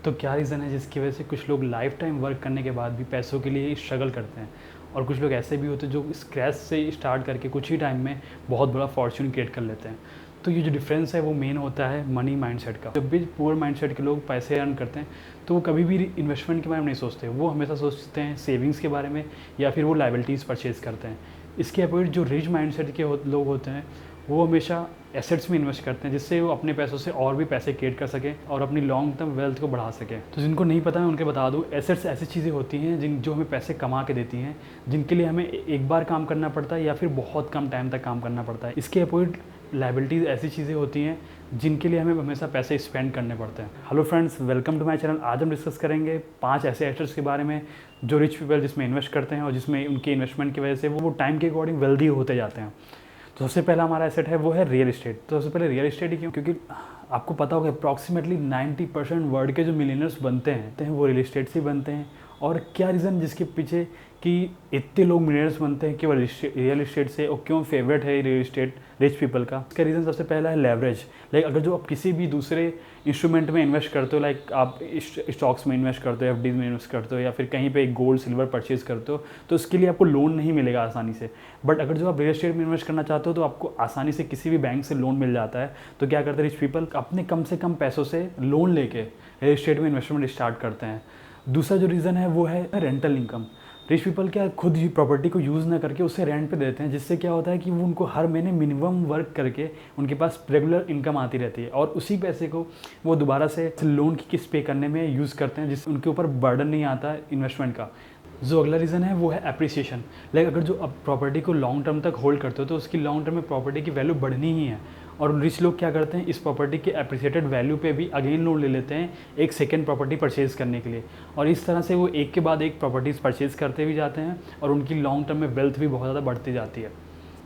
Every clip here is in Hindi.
तो क्या रीज़न है जिसकी वजह से कुछ लोग लाइफ टाइम वर्क करने के बाद भी पैसों के लिए स्ट्रगल करते हैं, और कुछ लोग ऐसे भी होते हैं जो स्क्रैच से स्टार्ट करके कुछ ही टाइम में बहुत बड़ा फॉर्च्यून क्रिएट कर लेते हैं। तो ये जो डिफरेंस है वो मेन होता है मनी माइंडसेट का। जब भी पुअर माइंडसेट के लोग पैसे अर्न करते हैं तो वो कभी भी इन्वेस्टमेंट के बारे में नहीं सोचते, वो हमेशा सोचते हैं सेविंग्स के बारे में या फिर वो लाइबिलिटीज़ परचेज़ करते हैं। इसके अपोजिट जो रिच माइंडसेट के लोग होते हैं वो हमेशा एसेट्स में इन्वेस्ट करते हैं, जिससे वो अपने पैसों से और भी पैसे क्रिएट कर सकें और अपनी लॉन्ग टर्म वेल्थ को बढ़ा सकें। तो जिनको नहीं पता है उनके बता दूँ, एसेट्स ऐसी चीज़ें होती हैं जो हमें पैसे कमा के देती हैं, जिनके लिए हमें एक बार काम करना पड़ता है या फिर बहुत कम टाइम तक काम करना पड़ता है। इसके अपोजिट लाइबिलिटीज़ ऐसी चीज़ें होती हैं जिनके लिए हमें हमेशा पैसे स्पेंड करने पड़ते हैं। Hello friends, welcome to my channel. आज हम डिस्कस करेंगे 5 ऐसे एसेट्स के बारे में जो रिच पीपल जिसमें इन्वेस्ट करते हैं और जिसमें उनके इन्वेस्टमेंट की वजह से वो टाइम के अकॉर्डिंग वेल्दी होते जाते हैं। तो सबसे पहला हमारा एसेट है वो है रियल इस्टेट। तो सबसे पहले रियल इस्टेट ही क्यों? क्योंकि आपको पता होगा अप्रॉक्सीमेटली 90% वर्ल्ड के जो मिलियनर्स बनते हैं वो रियल इस्टेट से ही बनते हैं। और क्या रीज़न जिसके पीछे कि इतने लोग मिलियनर्स बनते हैं केवल रियल इस्टेट से, और क्यों फेवरेट है रियल इस्टेट रिच पीपल का? इसका रीज़न सबसे पहला है लेवरेज। लाइक अगर जो आप किसी भी दूसरे इंस्ट्रूमेंट में इन्वेस्ट करते हो, लाइक आप स्टॉक्स में इन्वेस्ट करते हो, एफडीज में इन्वेस्ट करते हो या फिर कहीं पे गोल्ड सिल्वर परचेज करते हो, तो उसके लिए आपको लोन नहीं मिलेगा आसानी से। बट अगर जो आप रियल इस्टेट में इन्वेस्ट करना चाहते हो तो आपको आसानी से किसी भी बैंक से लोन मिल जाता है। तो क्या करते हैं रिच पीपल, अपने कम से कम पैसों से लोन लेके रियल इस्टेट में इन्वेस्टमेंट स्टार्ट करते हैं। दूसरा जो रीज़न है वो है रेंटल इनकम। रिच पीपल क्या खुद ही प्रॉपर्टी को यूज़ ना करके उसे रेंट पे देते हैं, जिससे क्या होता है कि वो उनको हर महीने मिनिमम वर्क करके उनके पास रेगुलर इनकम आती रहती है, और उसी पैसे को वो दोबारा से लोन की किस्त पे करने में यूज़ करते हैं, जिससे उनके ऊपर बर्डन नहीं आता इन्वेस्टमेंट का। जो अगला रीज़न है वो है एप्रिसिएशन। लाइक अगर जो आप प्रॉपर्टी को लॉन्ग टर्म तक होल्ड करते हो तो उसकी लॉन्ग टर्म में प्रॉपर्टी की वैल्यू बढ़नी ही है, और रिच लोग क्या करते हैं इस प्रॉपर्टी के एप्रिसिएटेड वैल्यू पे भी अगेन लोन ले लेते हैं एक सेकेंड प्रॉपर्टी परचेज़ करने के लिए, और इस तरह से वो एक के बाद एक प्रॉपर्टीज़ परचेज़ करते भी जाते हैं और उनकी लॉन्ग टर्म में वेल्थ भी बहुत ज़्यादा बढ़ती जाती है।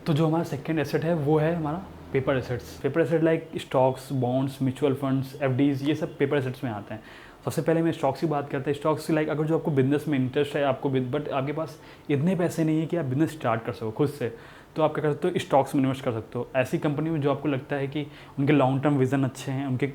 तो जो हमारा सेकेंड एसेट है वो है हमारा paper assets. Paper asset like stocks, bonds, mutual funds, FDs, ये सब पेपर एसेट्स में आते हैं। सबसे पहले मैं स्टॉक्स की बात करते हैं। स्टॉक्स की लाइक अगर जो आपको बिजनेस में इंटरेस्ट है, आपको बट आपके पास इतने पैसे नहीं है कि आप बिजनेस स्टार्ट कर सको खुद से, तो आप क्या कर सकते हो, स्टॉक्स में इन्वेस्ट कर सकते हो। ऐसी कंपनी में जो आपको लगता है कि उनके लॉन्ग टर्म विजन अच्छे हैं, उनके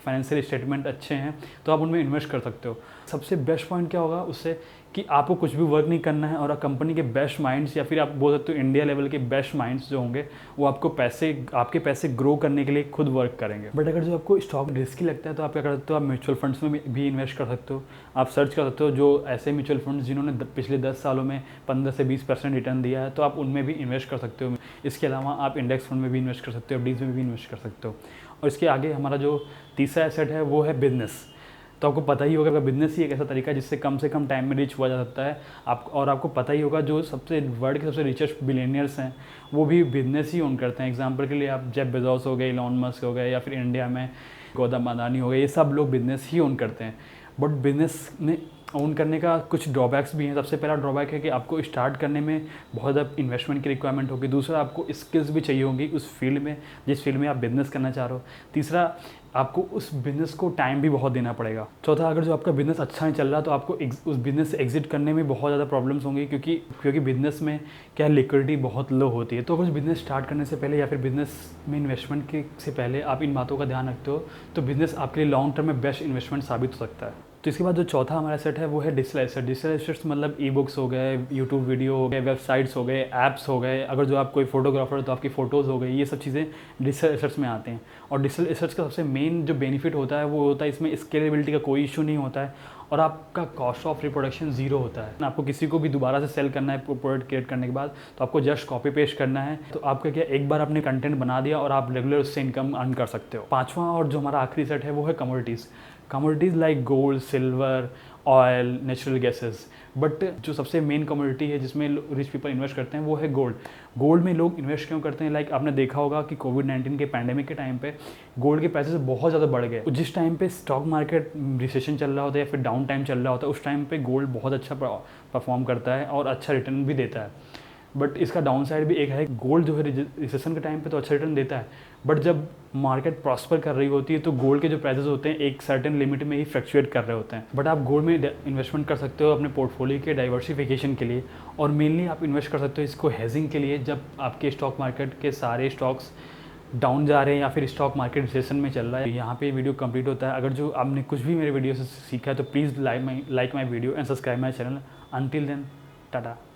फाइनेंशियल स्टेटमेंट अच्छे हैं, तो आप उनमें इन्वेस्ट कर सकते हो। सबसे बेस्ट पॉइंट क्या होगा उससे कि आपको कुछ भी वर्क नहीं करना है, और कंपनी के बेस्ट माइंड्स या फिर आप बोल सकते हो इंडिया लेवल के बेस्ट माइंड्स जो होंगे वो आपके पैसे ग्रो करने के लिए खुद वर्क करेंगे। बट अगर जो आपको स्टॉक रिस्की लगता है तो आप क्या कर सकते हो, आप म्यूचुअल फंड्स में भी इन्वेस्ट कर सकते हो। आप सर्च कर सकते हो जो ऐसे म्यूचुअल फंड्स जिन्होंने पिछले 10 सालों में 15 से 20% रिटर्न दिया है, तो आप उनमें भी इन्वेस्ट कर सकते हो। इसके अलावा आप इंडेक्स फंड में भी इन्वेस्ट कर सकते हो, एफडीज में भी इन्वेस्ट कर सकते हो। और इसके आगे हमारा जो तीसरा एसेट है वो है बिजनेस। तो आपको पता ही होगा बिजनेस ही एक ऐसा तरीका है जिससे कम से कम टाइम में रिच हुआ जा सकता है। आपको पता ही होगा जो वर्ल्ड के सबसे रिचेस्ट बिलियनियर्स हैं वो भी बिजनेस ही ओन करते हैं। एग्जांपल के लिए आप जेफ बेजोस हो गए, इलॉन मस्क हो गए, या फिर इंडिया में गौतम अदानी हो गए, ये सब लोग बिजनेस ही ओन करते हैं। बट बिजनेस में ओन करने का कुछ ड्रॉबैक्स भी हैं। सबसे पहला ड्रॉबैक है कि आपको स्टार्ट करने में बहुत ज़्यादा इन्वेस्टमेंट की रिक्वायरमेंट होगी। दूसरा, आपको स्किल्स भी चाहिए होंगी उस फील्ड में जिस फील्ड में आप बिजनेस करना चाह रहे हो। तीसरा, आपको उस बिज़नेस को टाइम भी बहुत देना पड़ेगा। चौथा, अगर जो आपका बिज़नेस अच्छा नहीं चल रहा तो आपको उस बिज़नेस से एग्जिट करने में बहुत ज़्यादा प्रॉब्लम्स होंगी, क्योंकि बिज़नेस में क्या लिक्विडिटी बहुत लो होती है। तो अगर बिज़नेस स्टार्ट करने से पहले या फिर बिज़नेस में इन्वेस्टमेंट से पहले आप इन बातों का ध्यान रखते हो तो बिज़नेस आपके लिए लॉन्ग टर्म में बेस्ट इन्वेस्टमेंट साबित हो सकता है। तो इसके बाद जो चौथा हमारा एसेट है वो है डिजिटल एसेट। डिजिटल एसेट्स मतलब ई बुक्स हो गए, यूट्यूब वीडियो हो गए, वेबसाइट्स हो गए, ऐप्स हो गए। अगर जो आप कोई फोटोग्राफर हो तो आपकी फ़ोटोज़ हो गई, ये सब चीज़ें डिजिटल एसेट्स में आते हैं। और डिजिटल एसेट्स का सबसे मेन जो बेनिफिट होता है वो होता है इसमें स्केलेबिलिटी का कोई इशू नहीं होता है, और आपका कॉस्ट ऑफ रिप्रोडक्शन ज़ीरो होता है। आपको किसी को भी दोबारा से सेल करना है प्रोडक्ट क्रिएट करने के बाद तो आपको जस्ट कॉपी पेस्ट करना है, तो आपका क्या एक बार आपने कंटेंट बना दिया और आप रेगुलर उससे इनकम अर्न कर सकते हो। पांचवा और जो हमारा आखिरी सेट है वो है commodities like gold, silver, oil, natural gases. But जो सबसे मेन कमोडिटी है जिसमें रिच पीपल इन्वेस्ट करते हैं वो है गोल्ड। गोल्ड में लोग इन्वेस्ट क्यों करते हैं? लाइक आपने देखा होगा कि कोविड-19 के पैंडेमिक के टाइम पे गोल्ड के प्राइसेस बहुत ज़्यादा बढ़ गए। जिस टाइम पे स्टॉक मार्केट रिसेशन चल रहा होता है या फिर डाउन टाइम चल रहा होता है, उस टाइम पे गोल्ड बहुत अच्छा परफॉर्म करता है और अच्छा रिटर्न भी देता है। बट इसका डाउन साइड भी एक है, गोल्ड जो है रिसेशन के टाइम पे तो अच्छा रिटर्न देता है, बट जब मार्केट प्रॉस्पर कर रही होती है तो गोल्ड के जो प्राइसेस होते हैं एक सर्टेन लिमिट में ही फ्लक्चुएट कर रहे होते हैं। बट आप गोल्ड में इन्वेस्टमेंट कर सकते हो अपने पोर्टफोलियो के डाइवर्सिफिकेशन के लिए, और मेनली आप इन्वेस्ट कर सकते हो इसको हेजिंग के लिए। जब आपके स्टॉक मार्केट के सारे स्टॉक्स डाउन जा रहे हैं या फिर स्टॉक मार्केट रिसेशन में चल रहा है। यहाँ पे वीडियो कंप्लीट होता है। अगर जो आपने कुछ भी मेरे वीडियो से सीखा है तो please like my video and subscribe my channel. Until then, Tata.